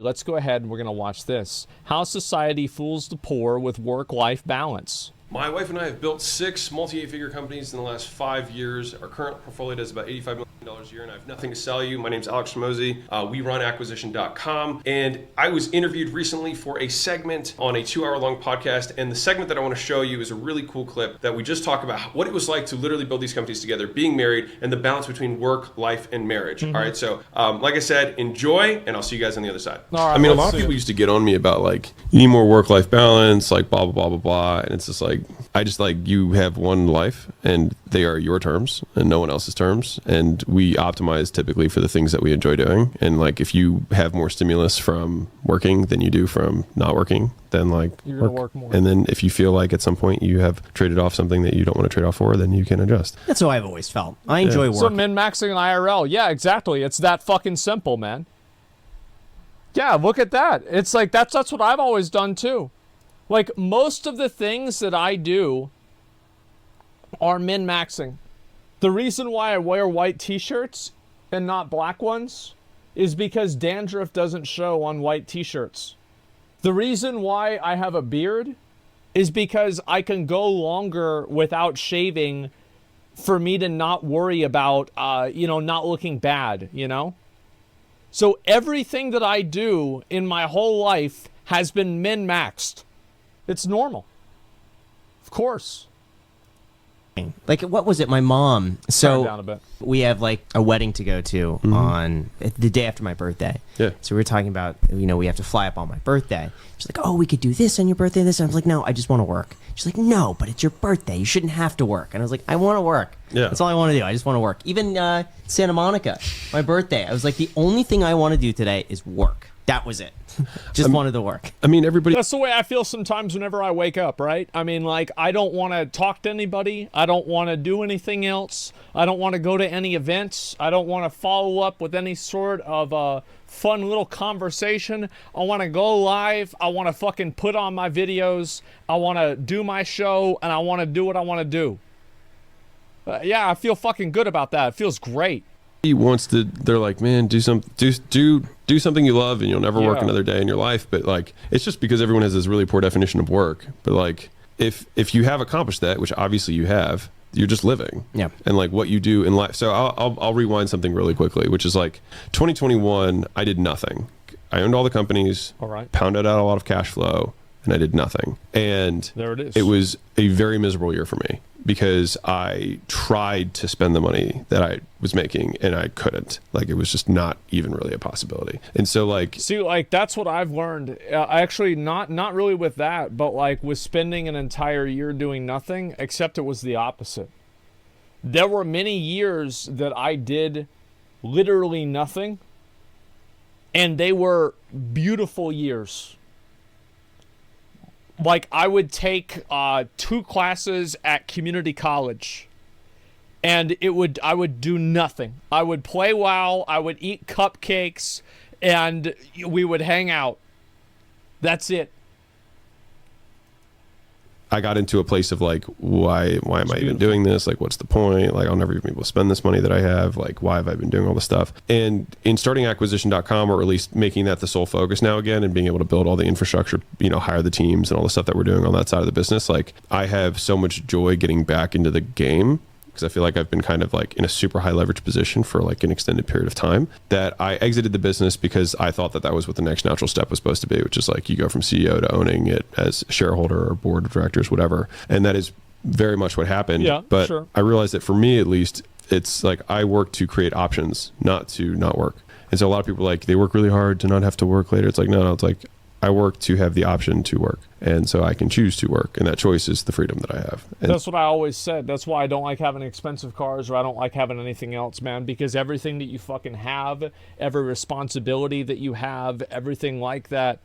Let's go ahead and we're going to watch this. How society fools the poor with work-life balance. My wife and I have built 6 multi-eight-figure companies in the last 5 years. Our current portfolio does about $85 million a year, and I have nothing to sell you. My name's Alex Hormozi. We run acquisition.com, and I was interviewed recently for a segment on a 2-hour-long podcast, and the segment that I want to show you is a really cool clip that we just talk about what it was like to literally build these companies together, being married, and the balance between work, life, and marriage. All right, so like I said, enjoy, and I'll see you guys on the other side. All right, I mean, a lot of people used to get on me about, like, you need more work-life balance, like, blah, blah, blah, blah, blah, and it's just like, I just like, you have one life, and they are your terms, and no one else's terms, and we optimize typically for the things that we enjoy doing. And like, if you have more stimulus from working than you do from not working, then like you're gonna work more. And then if you feel like at some point you have traded off something that you don't want to trade off for, then you can adjust. That's how I've always felt. I enjoy work. So min-maxing IRL. Yeah, exactly. It's that fucking simple, man. Yeah, look at that. It's like, that's what I've always done too. Like, most of the things that I do are min-maxing. The reason why I wear white t-shirts and not black ones is because dandruff doesn't show on white t-shirts. The reason why I have a beard is because I can go longer without shaving for me to not worry about, not looking bad, you know? So everything that I do in my whole life has been min-maxed. It's normal. Of course. Like, what was it? My mom. So down a bit. We have like a wedding to go to on the day after my birthday. Yeah. So we were talking about, we have to fly up on my birthday. She's like, oh, we could do this on your birthday. This. And I was like, no, I just want to work. She's like, no, but it's your birthday. You shouldn't have to work. And I was like, I want to work. Yeah. That's all I want to do. I just want to work. Even Santa Monica, my birthday. I was like, the only thing I want to do today is work. That was it. Just wanted to work. I mean, everybody. That's the way I feel sometimes whenever I wake up, right? I mean, like, I don't want to talk to anybody. I don't want to do anything else. I don't want to go to any events. I don't want to follow up with any sort of fun little conversation. I want to go live. I want to fucking put on my videos. I want to do my show, and I want to do what I want to do. Yeah, I feel fucking good about that. It feels great. He wants to, they're like, man, do something you love and you'll never work another day in your life. But like, it's just because everyone has this really poor definition of work. But like, if you have accomplished that, which obviously you have, you're just living. Yeah. And like what you do in life. So I'll rewind something really quickly, which is like 2021, I did nothing. I owned all the companies, all right, pounded out a lot of cash flow, and I did nothing. And there it is. It was a very miserable year for me because I tried to spend the money that I was making and I couldn't. Like, it was just not even really a possibility. And so like, see, like, that's what I've learned. Actually, not really with that, but like with spending an entire year doing nothing, except it was the opposite. There were many years that I did literally nothing, and they were beautiful years. Like, I would take 2 classes at community college, and I would do nothing. I would play WoW, I would eat cupcakes, and we would hang out. That's it. I got into a place of like, why am I even doing this? Like, what's the point? Like, I'll never even be able to spend this money that I have. Like, why have I been doing all this stuff? And in starting acquisition.com, or at least making that the sole focus now again, and being able to build all the infrastructure, hire the teams and all the stuff that we're doing on that side of the business, like, I have so much joy getting back into the game, because I feel like I've been kind of like in a super high leverage position for like an extended period of time, that I exited the business because I thought that was what the next natural step was supposed to be, which is like, you go from CEO to owning it as a shareholder or board of directors, whatever. And that is very much what happened. Yeah, but sure. I realized that for me, at least, it's like, I work to create options, not to not work. And so a lot of people, like, they work really hard to not have to work later. It's like, no, it's like, I work to have the option to work. And so I can choose to work. And that choice is the freedom that I have. And that's what I always said. That's why I don't like having expensive cars, or I don't like having anything else, man. Because everything that you fucking have, every responsibility that you have, everything like that,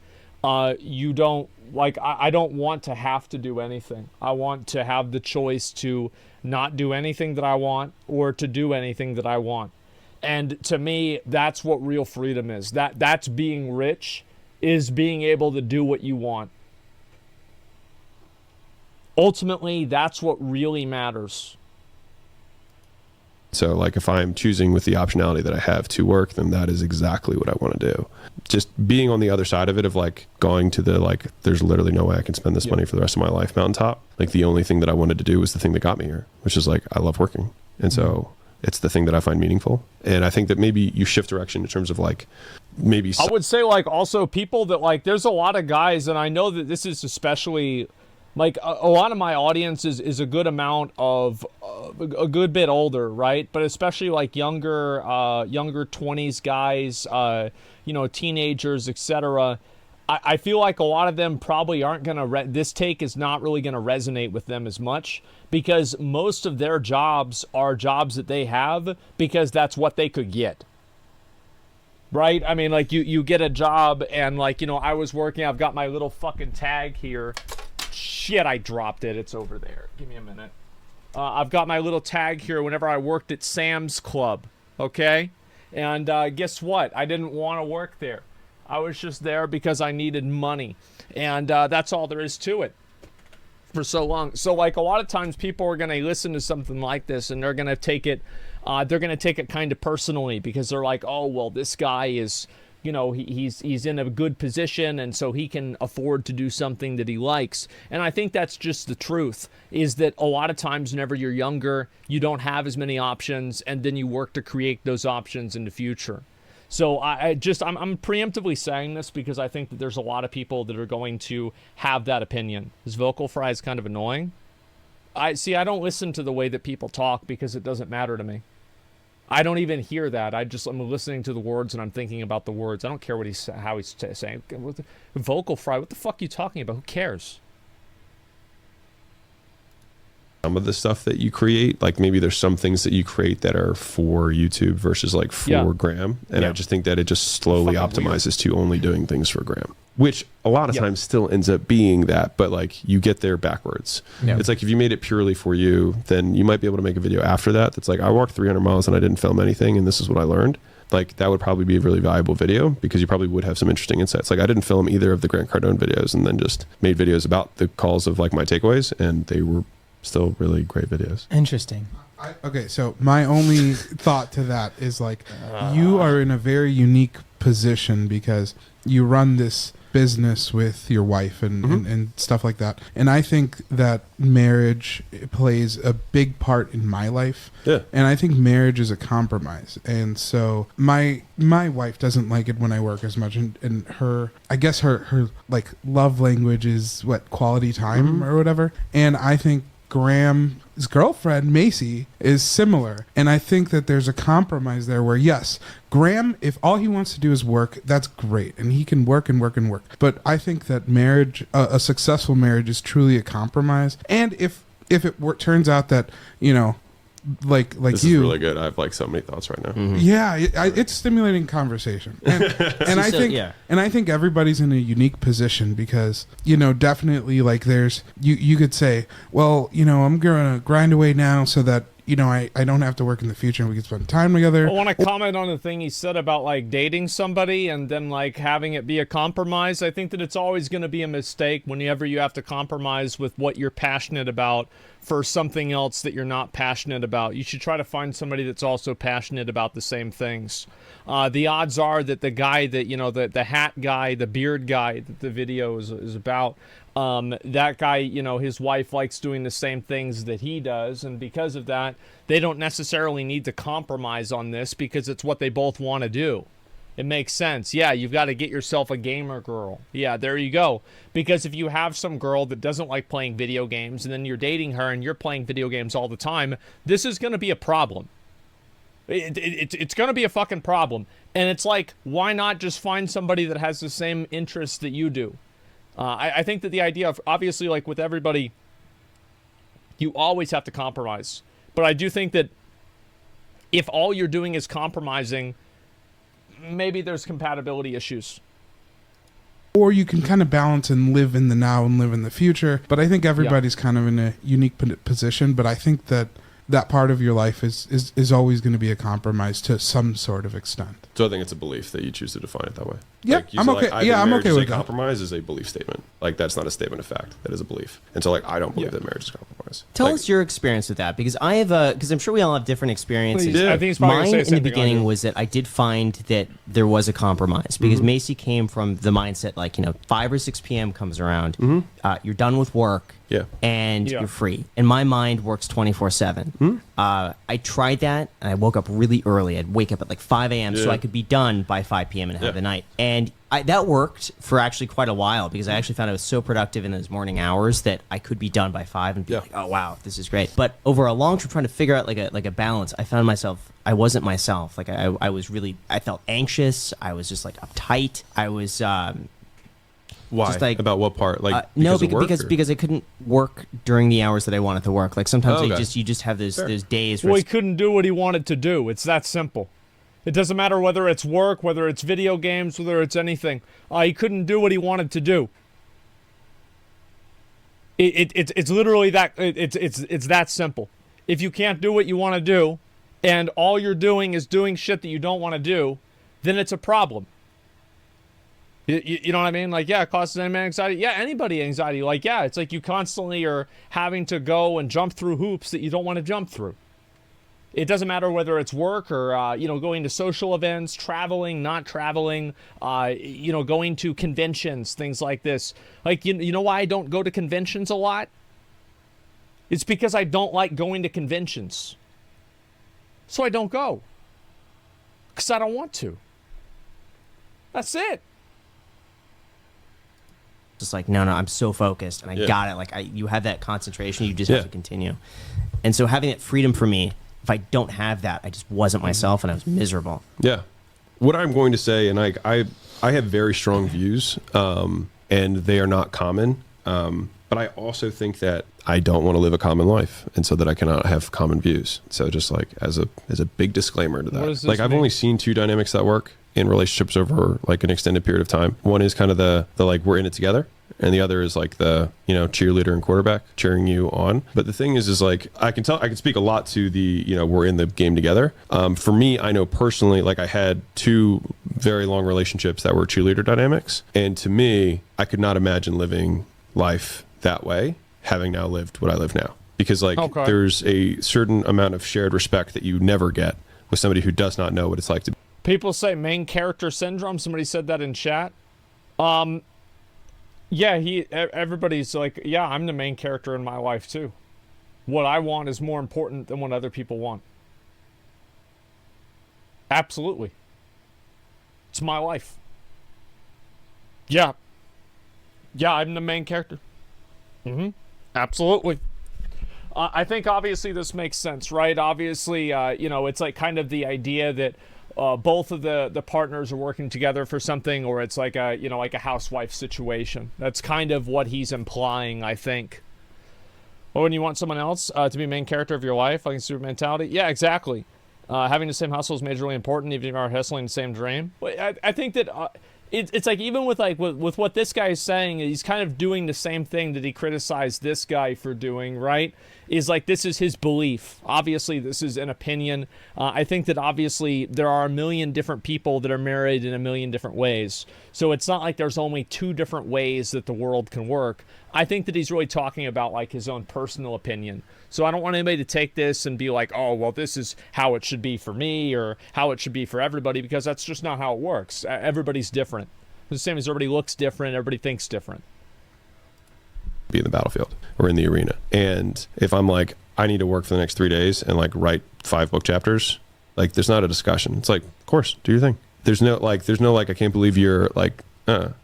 you don't, like, I don't want to have to do anything. I want to have the choice to not do anything that I want, or to do anything that I want. And to me, that's what real freedom is. That's being rich, is being able to do what you want. Ultimately, that's what really matters. So like if I'm choosing with the optionality that I have to work, then that is exactly what I want to do. Just being on the other side of it, of like going to the, like, there's literally no way I can spend this money for the rest of my life mountaintop. Like the only thing that I wanted to do was the thing that got me here, which is like, I love working. And so it's the thing that I find meaningful. And I think that maybe you shift direction in terms of like, maybe I would say like also people that like, there's a lot of guys, and I know that this is especially like a lot of my audience is a good amount of a good bit older, right? But especially like younger 20s guys, you know, teenagers, etc. I feel like a lot of them probably aren't gonna this take is not really gonna resonate with them as much, because most of their jobs are jobs that they have because that's what they could get. Right? I mean, like you get a job, and like, you know, I was working, I've got my little fucking tag here. Shit, I dropped it. It's over there. Give me a minute. I've got my little tag here whenever I worked at Sam's Club. Okay? And guess what? I didn't want to work there. I was just there because I needed money. And that's all there is to it for so long. So like a lot of times people are going to listen to something like this and they're going to take it kind of personally, because they're like, oh, well, this guy is, you know, he's in a good position, and so he can afford to do something that he likes. And I think that's just the truth, is that a lot of times whenever you're younger, you don't have as many options, and then you work to create those options in the future. So I'm preemptively saying this because I think that there's a lot of people that are going to have that opinion. Is vocal fries kind of annoying? I don't listen to the way that people talk because it doesn't matter to me. I don't even hear that. I'm listening to the words and I'm thinking about the words. I don't care how he's saying. Vocal fry, what the fuck are you talking about? Who cares? Some of the stuff that you create, like maybe there's some things that you create that are for YouTube versus like for Graham. And I just think that it just slowly optimizes to only doing things for Graham, which a lot of times still ends up being that, but like you get there backwards. It's like if you made it purely for you, then you might be able to make a video after that that's like, I walked 300 miles and I didn't film anything, and this is what I learned. Like that would probably be a really valuable video, because you probably would have some interesting insights. Like I didn't film either of the Grant Cardone videos, and then just made videos about the calls of like my takeaways, and they were still really great videos. Interesting. Okay, so my only thought to that is like, you are in a very unique position because you run this business with your wife and stuff like that. And I think that marriage plays a big part in my life. Yeah. And I think marriage is a compromise. And so my wife doesn't like it when I work as much, and her, I guess her like love language is what, quality time or whatever. And I think Graham's girlfriend, Macy, is similar. And I think that there's a compromise there where, yes, Graham, if all he wants to do is work, that's great. And he can work and work and work. But I think that marriage, a successful marriage, is truly a compromise. And if it turns out that, you know, like this you, is really good. I have like so many thoughts right now. Yeah, it's stimulating conversation, and I think everybody's in a unique position because, you know, definitely like there's you could say, well, you know, I'm gonna grind away now so that, you know, I don't have to work in the future and we can spend time together. I want to comment on the thing he said about like dating somebody and then like having it be a compromise. I think that it's always going to be a mistake whenever you have to compromise with what you're passionate about for something else that you're not passionate about. You should try to find somebody that's also passionate about the same things. The odds are that the guy that, you know, the hat guy, the beard guy that the video is about, that guy, you know, his wife likes doing the same things that he does, and because of that, they don't necessarily need to compromise on this because it's what they both want to do. It makes sense. Yeah, you've got to get yourself a gamer girl. Yeah, there you go. Because if you have some girl that doesn't like playing video games and then you're dating her and you're playing video games all the time, this is going to be a problem. It's going to be a fucking problem. And it's like, why not just find somebody that has the same interests that you do? I think that the idea of, obviously, like with everybody, you always have to compromise. But I do think that if all you're doing is compromising, maybe there's compatibility issues. Or you can kind of balance and live in the now and live in the future. But I think everybody's kind of in a unique position. But I think that part of your life is always going to be a compromise to some sort of extent. So I think it's a belief that you choose to define it that way. Yeah, like, you I'm say, okay. Like, I Yeah, think I'm marriage okay is with a that. compromise is a belief statement. Like that's not a statement of fact. That is a belief. And so like I don't believe that marriage is a compromise. Tell Like, us your experience with that, because I have because I'm sure we all have different experiences. Please. I think he's probably gonna Mine say in the something I beginning do. was that I did find that there was a compromise because Macy came from the mindset like 5 or 6 p.m. comes around, you're done with work, Yeah. and Yeah. you're free. And my mind works 24/7. I tried that, and I woke up really early. I'd wake up at like 5 a.m. so Yeah. I could be done by 5 p.m. and have Yeah. the night. And that worked for actually quite a while because I actually found I was so productive in those morning hours that I could be done by 5 and be Yeah. like, oh wow, this is great. But over a long term, trying to figure out like a balance, I found myself, I wasn't myself. Like I was really, I felt anxious. I was just like uptight. I was why? just like- About what part? Like no, of work, or- because I couldn't work during the hours that I wanted to work. Like sometimes Oh, okay. you just have those days where Well, he it's- couldn't do what he wanted to do. It's that simple. It doesn't matter whether it's work, whether it's video games, whether it's anything. He couldn't do what he wanted to do. It's literally that. It's that simple. If you can't do what you want to do, and all you're doing is doing shit that you don't want to do, then it's a problem. You know what I mean? Like, yeah, it causes anybody anxiety. Yeah, anybody anxiety. Like, yeah, it's like you constantly are having to go and jump through hoops that you don't want to jump through. It doesn't matter whether it's work or, going to social events, traveling, not traveling, going to conventions, things like this. Like, you know why I don't go to conventions a lot? It's because I don't like going to conventions. So I don't go. Because I don't want to. That's it. just like, no, I'm so focused and I Yeah. got it. Like you have that concentration, you just Yeah. have to continue. And so having that freedom for me, if I don't have that, I just wasn't myself and I was miserable. Yeah. What I'm going to say, and I have very strong views, and they are not common. But I also think that I don't want to live a common life, and so that I cannot have common views. So just like as a big disclaimer to What does that, this like I've mean? only seen two dynamics that work in relationships over like an extended period of time. One is kind of the like we're in it together, and the other is like the cheerleader and quarterback cheering you on. But the thing is like I can speak a lot to the we're in the game together. For me, I know personally, like I had two very long relationships that were cheerleader dynamics, and to me, I could not imagine living life that way, having now lived what I live now. Because like Okay. there's a certain amount of shared respect that you never get with somebody who does not know what it's like to be. People say main character syndrome. Somebody said that in chat. Yeah, everybody's like, yeah, I'm the main character in my life too. What I want is more important than what other people want. Absolutely. It's my life. Yeah. Yeah, I'm the main character. Absolutely. I think obviously this makes sense, right? Obviously, it's like kind of the idea that both of the partners are working together for something, or it's like a housewife situation. That's kind of what he's implying, I think. Well, when you want someone else to be main character of your life, like in super mentality, yeah, exactly. Having the same hustle is majorly important, even if you are hustling the same dream. I think that it's like even with what this guy is saying, he's kind of doing the same thing that he criticized this guy for doing, right? Is like this is his belief. Obviously, this is an opinion. I think that obviously there are a million different people that are married in a million different ways. So it's not like there's only two different ways that the world can work. I think that he's really talking about like his own personal opinion. So I don't want anybody to take this and be like, oh, well, this is how it should be for me or how it should be for everybody, because that's just not how it works. Everybody's different. The same as everybody looks different, everybody thinks different. Be in the battlefield or in the arena. And if I'm like, I need to work for the next 3 days and like write 5 book chapters, like there's not a discussion. It's like, of course, do your thing. There's no like, I can't believe you're like, And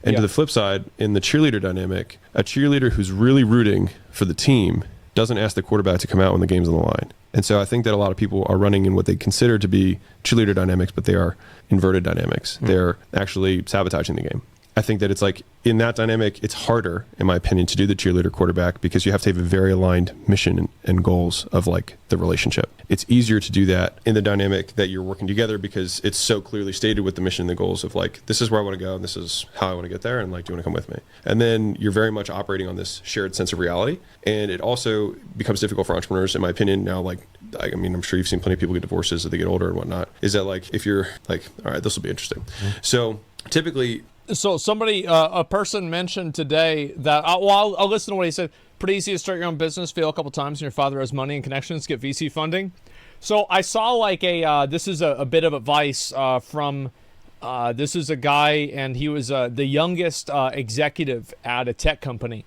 Yeah. to the flip side, in the cheerleader dynamic, a cheerleader who's really rooting for the team doesn't ask the quarterback to come out when the game's on the line. And so I think that a lot of people are running in what they consider to be cheerleader dynamics, but they are inverted dynamics. They're actually sabotaging the game. I think that it's like in that dynamic, it's harder, in my opinion, to do the cheerleader quarterback because you have to have a very aligned mission and goals of like the relationship. It's easier to do that in the dynamic that you're working together because it's so clearly stated with the mission and the goals of like, this is where I want to go and this is how I want to get there. And like, do you want to come with me? And then you're very much operating on this shared sense of reality. And it also becomes difficult for entrepreneurs, in my opinion, now like I mean, I'm sure you've seen plenty of people get divorces as they get older and whatnot, is that like, if you're like, all right, this will be interesting. So typically, So somebody, a person mentioned today that, well, I'll listen to what he said. Pretty easy to start your own business, fail a couple times, and your father has money and connections, get VC funding. So I saw like this is a bit of advice from, this is a guy, and he was the youngest executive at a tech company.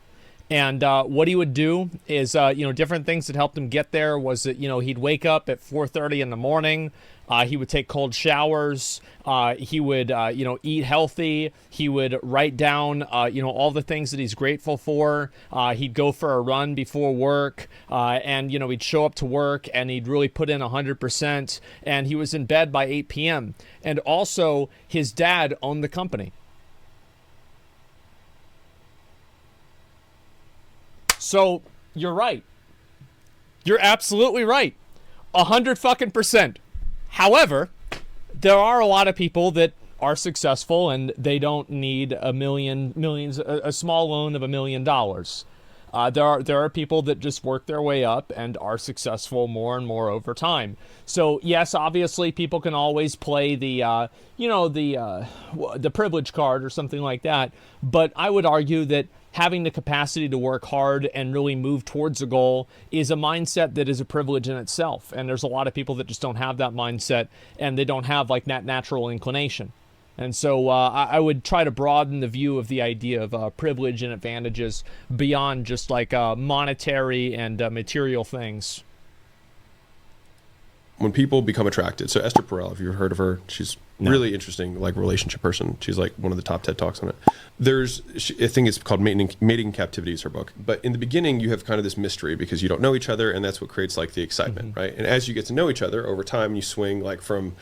And what he would do is, different things that helped him get there was that, he'd wake up at 4:30 in the morning. He would take cold showers. He would, eat healthy. He would write down, all the things that he's grateful for. He'd go for a run before work. And, he'd show up to work and he'd really put in 100%. And he was in bed by 8 p.m. And also, his dad owned the company. So you're right. You're absolutely right. 100%. However, there are a lot of people that are successful and they don't need a small loan of $1 million. There are people that just work their way up and are successful more and more over time. So yes, obviously people can always play the privilege card or something like that. But I would argue that having the capacity to work hard and really move towards a goal is a mindset that is a privilege in itself. And there's a lot of people that just don't have that mindset, and they don't have like that natural inclination. And so I would try to broaden the view of the idea of privilege and advantages beyond just like monetary and material things. when people become attracted, so Esther Perel, if you've heard of her, she's really interesting, like relationship person. She's like one of the top TED Talks on it. I think it's called Mating Captivity is her book. But in the beginning, you have kind of this mystery because you don't know each other, and that's what creates like the excitement, right? And as you get to know each other over time, you swing like from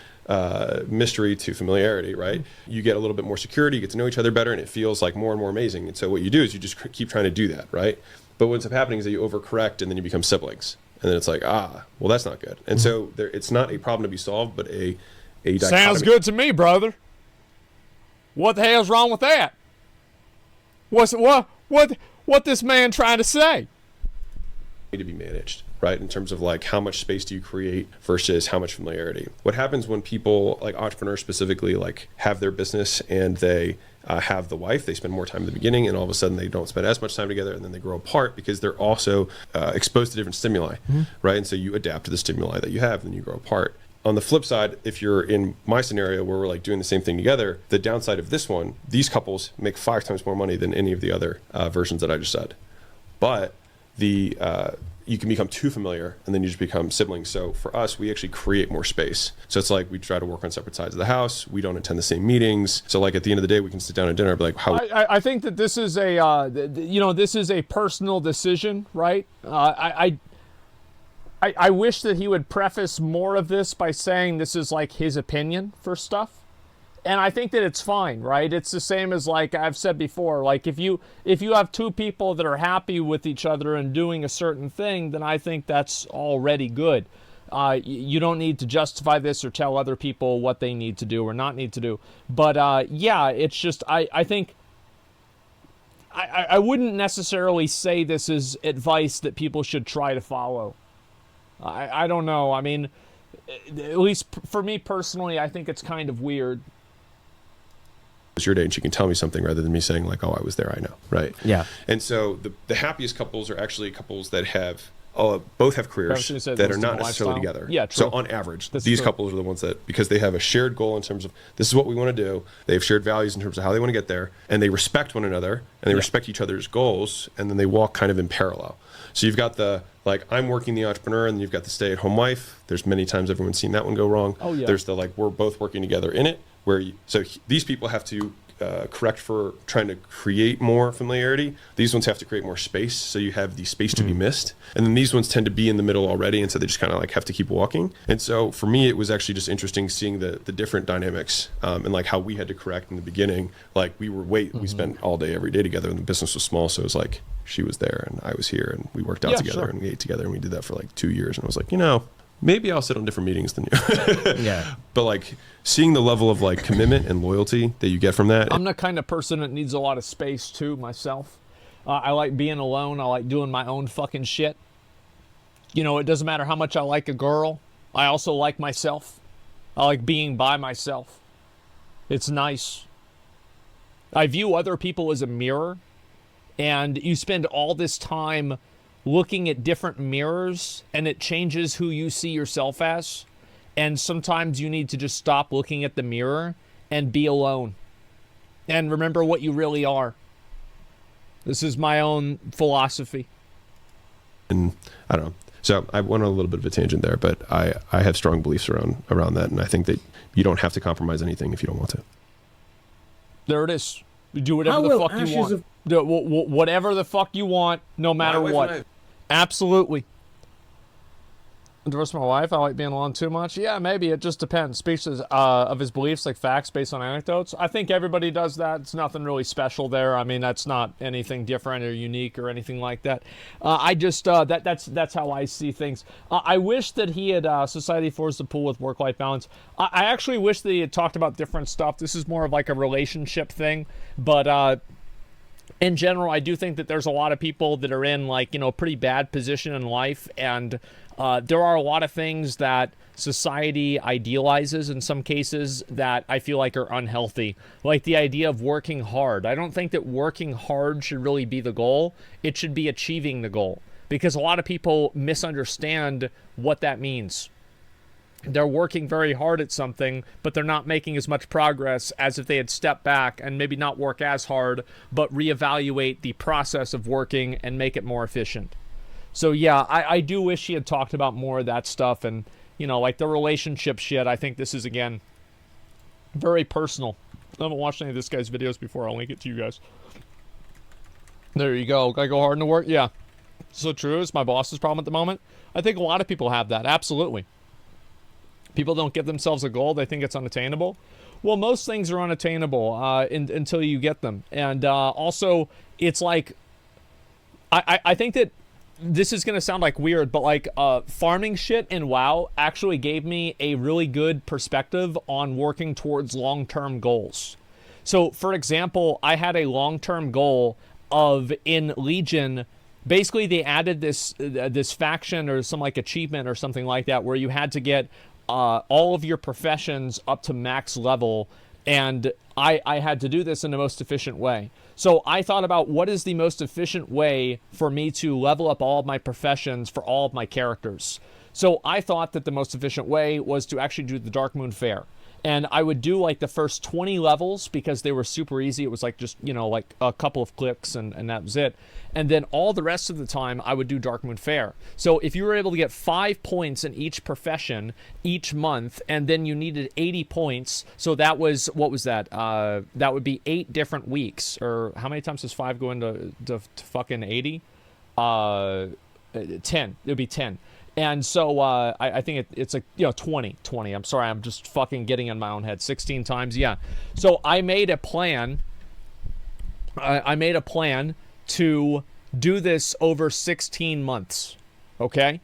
mystery to familiarity, right? You get a little bit more security, you get to know each other better, and it feels like more and more amazing. And so what you do is you just keep trying to do that, right? But what ends up happening is that you overcorrect, and then you become siblings. And then it's like, well, that's not good. And so it's not a problem to be solved, but a dichotomy. Sounds good to me, brother. What the hell's wrong with that? What this man trying to say? Need to be managed, right? In terms of like how much space do you create versus how much familiarity. What happens when people, like entrepreneurs specifically, like have their business and they have the wife, they spend more time in the beginning, and all of a sudden they don't spend as much time together, and then they grow apart because they're also exposed to different stimuli, right? And so you adapt to the stimuli that you have, and then you grow apart. On the flip side, if you're in my scenario where we're like doing the same thing together, the downside of this one, these couples make 5 times more money than any of the other versions that I just said. But you can become too familiar, and then you just become siblings. So for us, we actually create more space. So it's like we try to work on separate sides of the house. We don't attend the same meetings. So like at the end of the day, we can sit down at dinner and be like, how? I think that this is this is a personal decision, right? I wish that he would preface more of this by saying this is like his opinion for stuff. And I think that it's fine, right? It's the same as like I've said before, like if you have 2 people that are happy with each other and doing a certain thing, then I think that's already good. You don't need to justify this or tell other people what they need to do or not need to do. But yeah, it's just I think I wouldn't necessarily say this is advice that people should try to follow. I don't know. I mean, at least for me personally, I think it's kind of weird. It's your day, and she can tell me something rather than me saying like, oh, I was there, I know, right? Yeah. And so the happiest couples are actually couples that have both have careers that are not necessarily together. Yeah, true. So on average, these couples are the ones that, because they have a shared goal in terms of this is what we want to do, they have shared values in terms of how they want to get there, and they respect one another, and they respect each other's goals, and then they walk kind of in parallel. So you've got the, like, I'm working the entrepreneur, and then you've got the stay-at-home wife. There's many times everyone's seen that one go wrong. Oh, yeah. There's the, like, we're both working together in it, these people have to correct for trying to create more familiarity. These ones have to create more space, so you have the space to be missed. And then these ones tend to be in the middle already, and so they just kind of like have to keep walking. And so for me, it was actually just interesting seeing the different dynamics and like how we had to correct in the beginning. Like we spent all day every day together, and the business was small, so it was like she was there and I was here, and we worked out together and we ate together, and we did that for like 2 years. And I was like, maybe I'll sit on different meetings than you. Yeah. But like seeing the level of like commitment and loyalty that you get from that. I'm the kind of person that needs a lot of space too myself. I like being alone. I like doing my own fucking shit. You know, it doesn't matter how much I like a girl. I also like myself. I like being by myself. It's nice. I view other people as a mirror, and you spend all this time looking at different mirrors, and it changes who you see yourself as. And sometimes you need to just stop looking at the mirror and be alone. And remember what you really are. This is my own philosophy. And I don't know. So I went on a little bit of a tangent there, but I have strong beliefs around that, and I think that you don't have to compromise anything if you don't want to. There it is. You do whatever the fuck you want. Do whatever the fuck you want, no matter what. Absolutely. Divorce my wife. I like being alone too much. Yeah, maybe. It just depends. Speaks of his beliefs, like facts based on anecdotes. I think everybody does that. It's nothing really special there. I mean, that's not anything different or unique or anything like that. I just that's how I see things. I wish that he had society forced the pool with work-life balance. I actually wish that he had talked about different stuff. This is more of like a relationship thing, but. In general, I do think that there's a lot of people that are in, like, you know, a pretty bad position in life, and there are a lot of things that society idealizes in some cases that I feel like are unhealthy, like the idea of working hard. I don't think that working hard should really be the goal. It should be achieving the goal, because a lot of people misunderstand what that means. They're working very hard at something, but they're not making as much progress as if they had stepped back and maybe not work as hard, but reevaluate the process of working and make it more efficient. So yeah, I do wish he had talked about more of that stuff, and, you know, like the relationship shit. I think this is, again, very personal. I haven't watched any of this guy's videos before. I'll link it to you guys. There you go. Gotta go hard into work? Yeah. So true. It's my boss's problem at the moment. I think a lot of people have that. Absolutely. People don't give themselves a goal. They think it's unattainable. Well, most things are unattainable until you get them. And also, it's like, I think that this is going to sound like weird, but like farming shit in WoW actually gave me a really good perspective on working towards long-term goals. So, for example, I had a long-term goal of, in Legion, basically they added this faction or some like achievement or something like that where you had to get all of your professions up to max level, and I had to do this in the most efficient way. So I thought about what is the most efficient way for me to level up all of my professions for all of my characters. So I thought that the most efficient way was to actually do the Darkmoon Fair. And I would do like the first 20 levels because they were super easy. It was like just, you know, like a couple of clicks and that was it. And then all the rest of the time I would do Darkmoon Fair. So if you were able to get 5 points in each profession each month, and then you needed 80 points, so that was, what was that? That would be 8 different weeks. Or how many times does 5 go into fucking 80? 10. It would be 10. And so I think it's like, you know, 20. I'm sorry, I'm just fucking getting in my own head. 16 times, yeah. So I made a plan. I made a plan to do this over 16 months. Okay?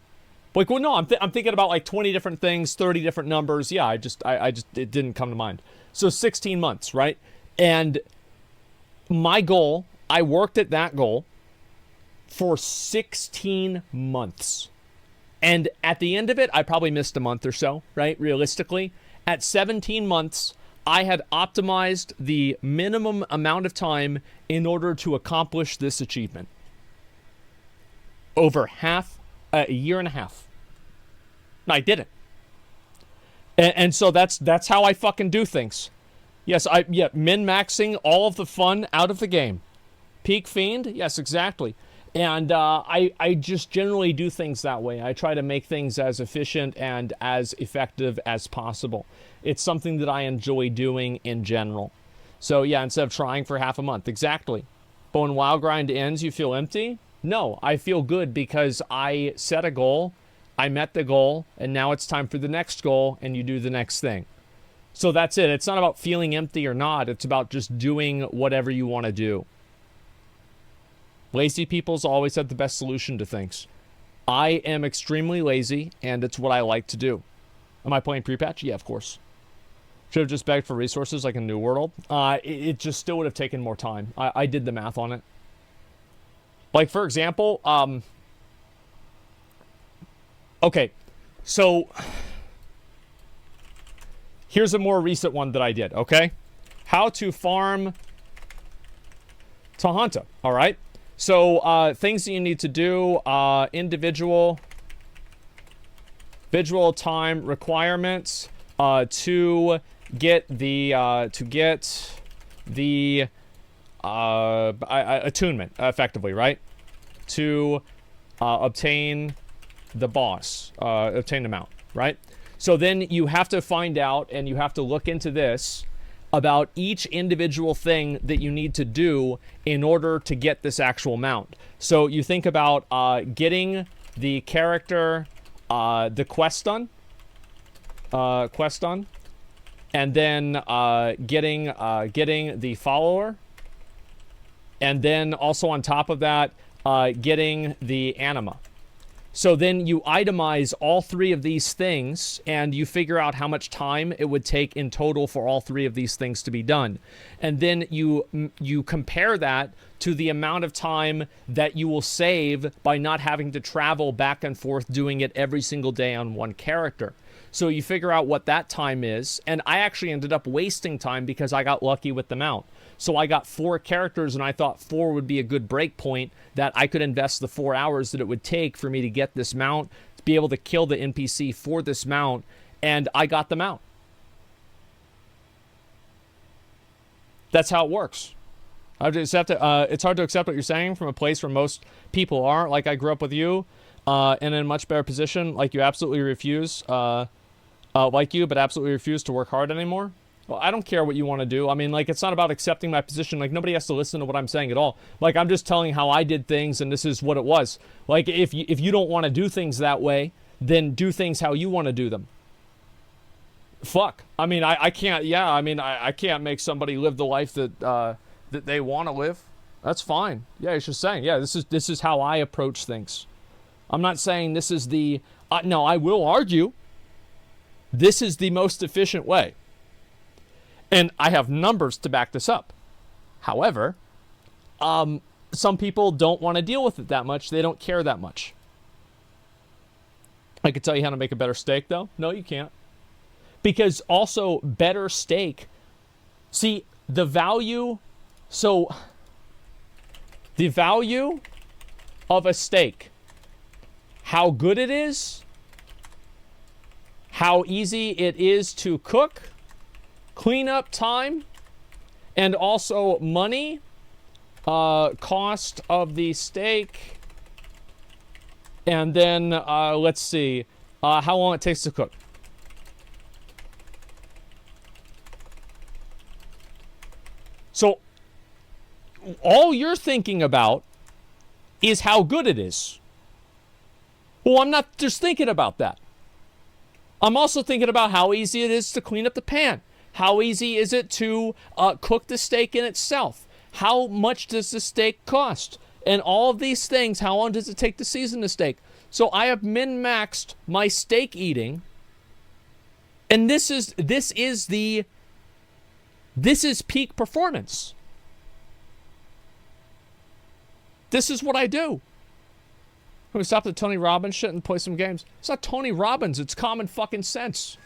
Like, well, no, I'm thinking about like 20 different things, 30 different numbers. Yeah, I just it didn't come to mind. So 16 months, right? And my goal, I worked at that goal for 16 months. And at the end of it, I probably missed a month or so, right? Realistically, at 17 months, I had optimized the minimum amount of time in order to accomplish this achievement. Over a year and a half. I did it. And so that's how I fucking do things. Yes, min-maxing all of the fun out of the game. Peak Fiend? Yes, exactly. And I just generally do things that way. I try to make things as efficient and as effective as possible. It's something that I enjoy doing in general. So yeah, instead of trying for half a month. Exactly. But when WoW grind ends, you feel empty? No, I feel good because I set a goal, I met the goal, and now it's time for the next goal, and you do the next thing. So that's it. It's not about feeling empty or not. It's about just doing whatever you want to do. Lazy people's always had the best solution to things. I am extremely lazy, and it's what I like to do. Am I playing pre-patch? Yeah, of course. Should have just begged for resources like in New World. It just still would have taken more time. I did the math on it. Like, for example, Okay, so here's a more recent one that I did, okay? How to farm Tahanta, all right? So things that you need to do, individual time requirements to get the attunement, effectively, right? To obtain the boss, obtain the mount, right? So then you have to find out, and you have to look into this about each individual thing that you need to do in order to get this actual mount. So you think about getting the character, the quest done, and then getting the follower, and then also on top of that, getting the anima. So then you itemize all three of these things, and you figure out how much time it would take in total for all three of these things to be done. And then you compare that to the amount of time that you will save by not having to travel back and forth doing it every single day on one character. So you figure out what that time is, and I actually ended up wasting time because I got lucky with the mount. So I got 4 characters, and I thought 4 would be a good break point that I could invest the 4 hours that it would take for me to get this mount, to be able to kill the NPC for this mount, and I got the mount. That's how it works. It's hard to accept what you're saying from a place where most people aren't. Like I grew up with you, and in a much better position. Like you absolutely refuse, but absolutely refuse to work hard anymore. Well, I don't care what you want to do. I mean, like, it's not about accepting my position. Like, nobody has to listen to what I'm saying at all. Like, I'm just telling how I did things, and this is what it was. Like, if you don't want to do things that way, then do things how you want to do them. Fuck. I mean, I can't. Yeah, I mean, I can't make somebody live the life that that they want to live. That's fine. Yeah, you're just saying. Yeah, this is how I approach things. I'm not saying this is the. No, I will argue. This is the most efficient way. And I have numbers to back this up. However, some people don't want to deal with it that much. They don't care that much. I could tell you how to make a better steak, though. No, you can't. Because also, better steak... See, the value... So, the value of a steak, how good it is, how easy it is to cook, cleanup time, and also money, cost of the steak, and then let's see how long it takes to cook. So all you're thinking about is how good it is. Well, I'm not just thinking about that. I'm also thinking about how easy it is to clean up the pan. How easy is it to cook the steak in itself? How much does the steak cost? And all of these things, how long does it take to season the steak? So I have min-maxed my steak eating, and this is peak performance. This is what I do. Can we stop the Tony Robbins shit and play some games? It's not Tony Robbins. It's common fucking sense.